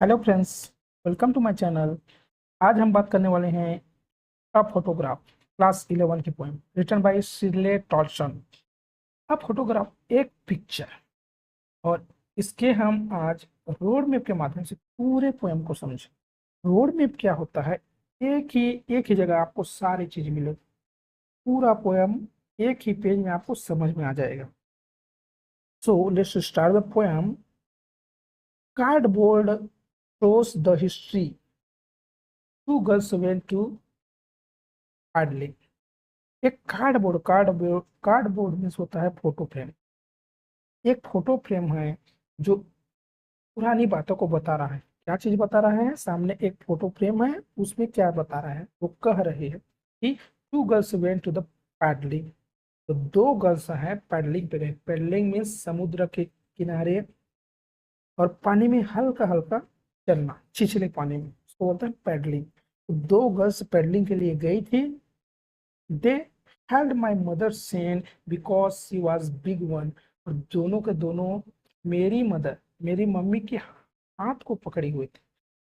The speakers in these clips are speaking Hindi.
Hello friends, welcome to my channel. आज हम बात करने वाले हैं अ फोटोग्राफ क्लास 11 की poem written by Shirley Toulson. A photograph एक पिक्चर, और इसके हम आज रोड मैप के माध्यम से पूरे पोएम को समझें। रोड मैप क्या होता है? एक ही जगह आपको सारी चीज मिलेगी। पूरा पोएम एक ही पेज में आपको समझ में आ जाएगा। So let's start the poem. Cardboard shows the history. Two girls went to Adelaide. एक कार्डबोर्ड मीन्स होता है फोटो फ्रेम। एक फोटो फ्रेम है जो पुरानी बातों को बता रहा है। क्या चीज बता रहा है? सामने एक फोटो फ्रेम है, उसमें क्या बता रहा है? वो कह रहे हैं कि two girls went to the paddling. तो दो गर्ल्स हैं पैडलिंग पे गए। पैडलिंग मीन्स समुद्र के किनारे और पानी में हल्का हल्का चलना, छिछले पानी में, उसको बोलते हैं पैडलिंग। तो दो गर्ल्स पैडलिंग के लिए गई थी। दे held my mother Sen because she was big one. और दोनों के दोनों मेरी मम्मी के हाथ को पकड़ी हुई थी,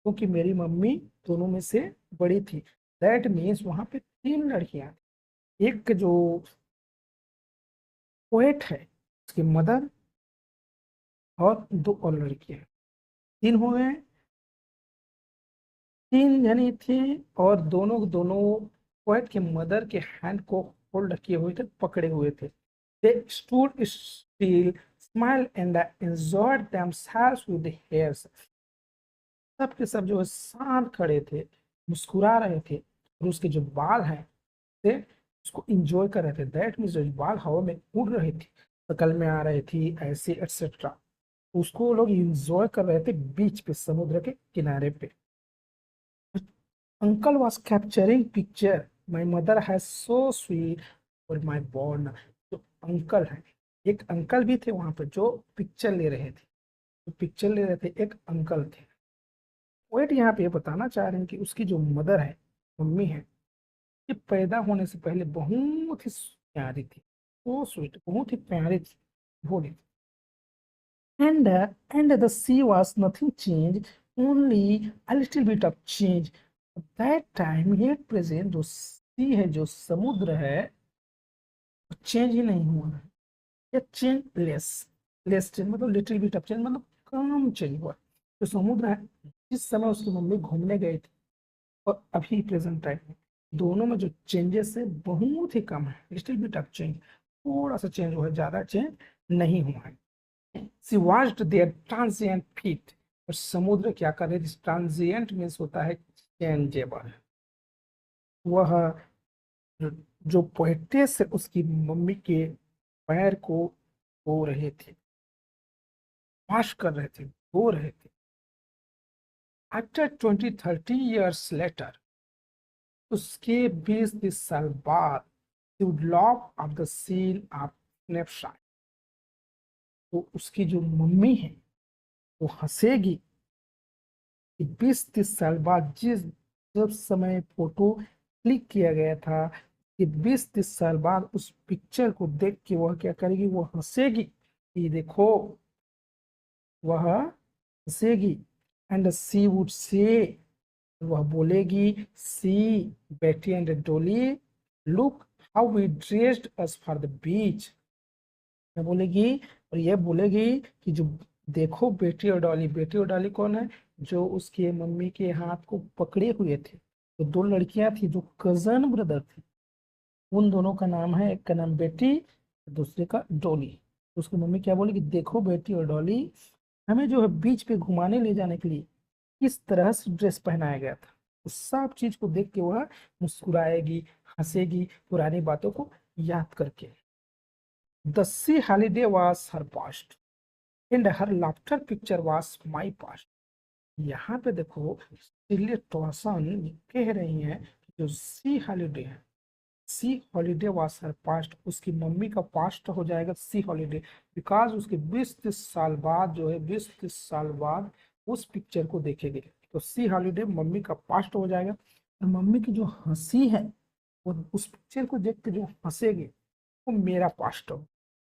क्योंकि मेरी मम्मी दोनों में से बड़ी थी। दैट मीन्स वहां पे तीन लड़कियां थी। एक जो पोएट है उसकी मदर, और दो और लड़कियां, तीन हो गए। तीन जनी थी, और दोनों दोनों पोएट के मदर के हैंड को होल्ड किए हुए थे, पकड़े हुए थे। They stood still, smile and enjoyed themselves with the hairs. सब के सब जो है शांत खड़े थे, मुस्कुरा रहे थे, और उसके जो बाल हैं थे उसको इंजॉय कर रहे थे। दैट मीन्स जो बाल हवा में उड़ रही थी, शकल में आ रही थी, ऐसे एक्सेट्रा, उसको लोग इंजॉय कर रहे थे बीच पे, समुद्र के किनारे पे। Uncle was capturing picture. My mother has so sweet for my born. जो अंकल है, एक अंकल भी थे वहां पे जो पिक्चर ले रहे थे। जो पिक्चर ले रहे थे एक अंकल थे। पोएट यहाँ पे ये बताना चाह रहे हैं कि उसकी जो मदर है, मम्मी है, ये पैदा होने से पहले बहुत ही प्यारी थी। वो स्वीट, बहुत ही प्यारी थी, भोली थी। And the sea was nothing changed, only a little bit of change. That time yet present, जो सी है, जो समुद्र है, चेंज ही नहीं हुआ है। या चेंज लेस, लेस चेंज मतलब लिटिल बिट ऑफ चेंज, मतलब कम चेंज हुआ। जो समुद्र है, जिस समय उसकी मम्मी घूमने गई थी और अभी प्रेजेंट टाइम में, दोनों में जो चेंजेस है बहुत ही कम है। लिटिल बिट ऑफ चेंज, थोड़ा सा चेंज हुआ है, ज्यादा चेंज नहीं हुआ है। She watched their transient feet. और समुद्र क्या कर रहे थे? ट्रांजिएंट मीन्स होता है चेंजेबल। वह जो पोएटेस है उसकी मम्मी के पैर को धो रहे थे, वॉश कर रहे थे, धो रहे थे। आफ्टर 20-30 years लेटर, उसके 20-30 साल बाद, she would laugh at the scene of snapshot। तो उसकी जो मम्मी है वो हंसेगी कि 20-30 साल बाद, जब समय फोटो क्लिक किया गया था, कि 20-30 साल बाद उस पिक्चर को देख के वह क्या करेगी? वो हंसेगी कि देखो, वह हंसेगी। एंड सी वुड से, वह बोलेगी, सी Betty and Dolly, look how we dressed us for the beach. क्या बोलेगी? और यह बोलेगी कि जो देखो बेटी और डॉली। बेटी और डॉली कौन है? जो उसके मम्मी के हाथ को पकड़े हुए थे। तो दो लड़कियां थी जो कजन ब्रदर थी, उन दोनों का नाम है, एक का नाम बेटी, दूसरे का डॉली। तो उसकी मम्मी क्या बोलेगी? देखो बेटी और डॉली, हमें जो है बीच पे घुमाने ले जाने के लिए किस तरह से ड्रेस पहनाया गया था। उस सब चीज को देख के वह मुस्कुराएगी, हंसेगी, पुरानी बातों को याद करके। The C holiday was her past and her laughter picture was my past. यहाँ पे देखो, सिले टॉसन कह रही हैं कि जो सी हॉलीडे है, सी हॉलीडे वॉज हर पास्ट, उसकी मम्मी का पास्ट हो जाएगा सी हॉलीडे, बिकॉज उसके 20-30 साल बाद जो है, 20-30 साल बाद उस पिक्चर को देखेंगे। तो सी हॉलीडे मम्मी का पास्ट हो जाएगा, और मम्मी की जो हंसी है, वो उस पिक्चर को देख के जो हंसेगी, वो मेरा पास्ट हो।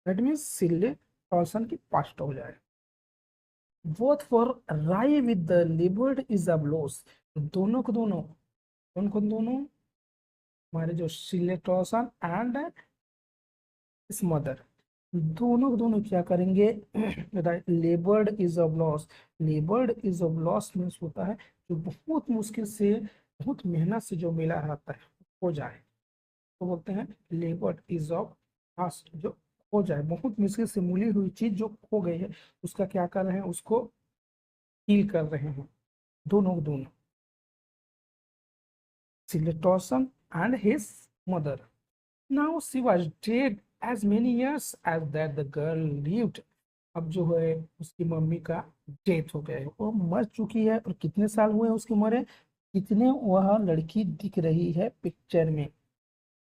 दैट मीन्स सिले टॉसन की पास्ट हो जाएगा। Both for wry with the laboured ease of loss. दोनों को दोनों, कौन कौन दोनों, हमारे जो सिलेटोसन एंड इस मदर, दोनों को दोनों क्या करेंगे लेबर्ड is of loss. लेबर्ड is of loss means होता है जो बहुत मुश्किल से, बहुत मेहनत से जो मिला रहता है हो जाए, तो बोलते हैं लेबर्ड इज ऑफ लॉस। जो खो जाए, बहुत मुश्किल से मिली हुई चीज जो खो गई है, उसका क्या कर रहे हैं, उसको हील कर रहे हैं, दोनों को दोनों, Shirley Toulson and his mother. Now she was dead as many years as that the girl lived. अब जो है उसकी मम्मी का डेथ हो गया है, वो मर चुकी है। और कितने साल हुए उसके मरे, कितने वह लड़की दिख रही है पिक्चर में।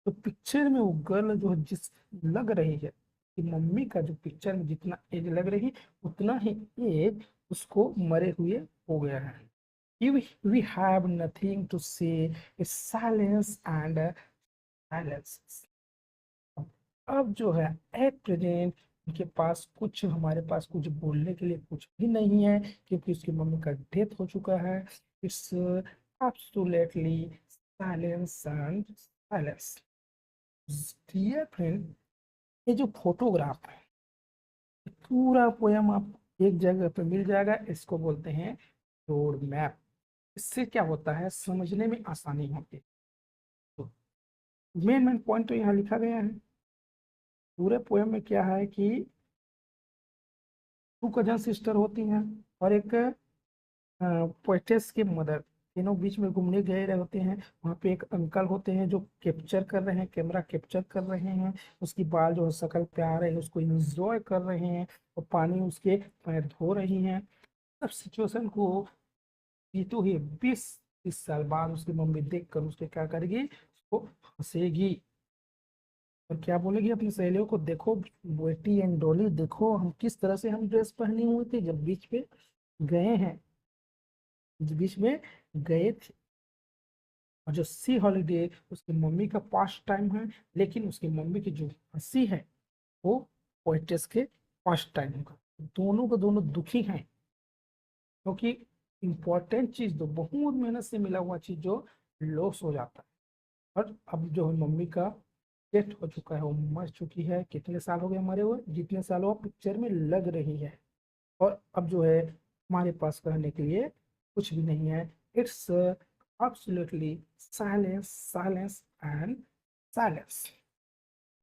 तो पिक्चर में वो गर्ल जो है जिस लग रही है कि मम्मी का जो पिक्चर में जितना एज लग रही, उतना ही एज उसको मरे हुए हो गया है। We have nothing to say, it's silence and silence। अब जो है एट प्रेजेंट उनके पास कुछ, हमारे पास कुछ बोलने के लिए कुछ भी नहीं है, क्योंकि उसकी मम्मी का डेथ हो चुका है। It's absolutely silence and silence. Dear friend, ये जो फोटोग्राफ है, पूरा पोयम आप एक जगह पे मिल जाएगा, इसको बोलते हैं रोड मैप। इससे क्या होता है, समझने में आसानी होती है। तो मेन मेन पॉइंट तो यहाँ लिखा गया है। पूरे पोयम में क्या है कि टू कजन सिस्टर होती हैं और एक पोएटेस के मदर, तीनों बीच में घूमने गए रहे होते हैं। वहाँ पे एक अंकल होते हैं जो कैप्चर कर रहे हैं, कैमरा कैप्चर कर रहे हैं, उसकी बाल जो है शकल पे आ रहे हैं, उसको इंजॉय कर रहे हैं, और पानी उसके पैर धो रही हैं। तब सिचुएशन को जीतू ही 20-30 साल बाद उसकी मम्मी देख कर उसके क्या करेगी, उसको हंसेगी और क्या बोलेगी अपनी सहेलियों को, देखो बेटी एंड डॉली, देखो हम किस तरह से हम ड्रेस पहनी हुई थी जब बीच पे गए हैं, बीच में गए थे। और जो सी हॉलीडे उसकी मम्मी का पास्ट टाइम है, लेकिन उसकी मम्मी की जो हंसी है वो पोएट्स के पास्ट टाइम का। दोनों को दोनों दुखी हैं, क्योंकि इंपॉर्टेंट चीज तो बहुत मेहनत से मिला हुआ चीज जो लॉस हो जाता है। और अब जो है मम्मी का डेथ हो चुका है, वो मर चुकी है। कितने साल हो गए मरे हुए, जितने साल वो पिक्चर में लग रही है। और अब जो है हमारे पास कहने के लिए कुछ भी नहीं है। It's absolutely silence, silence and silence।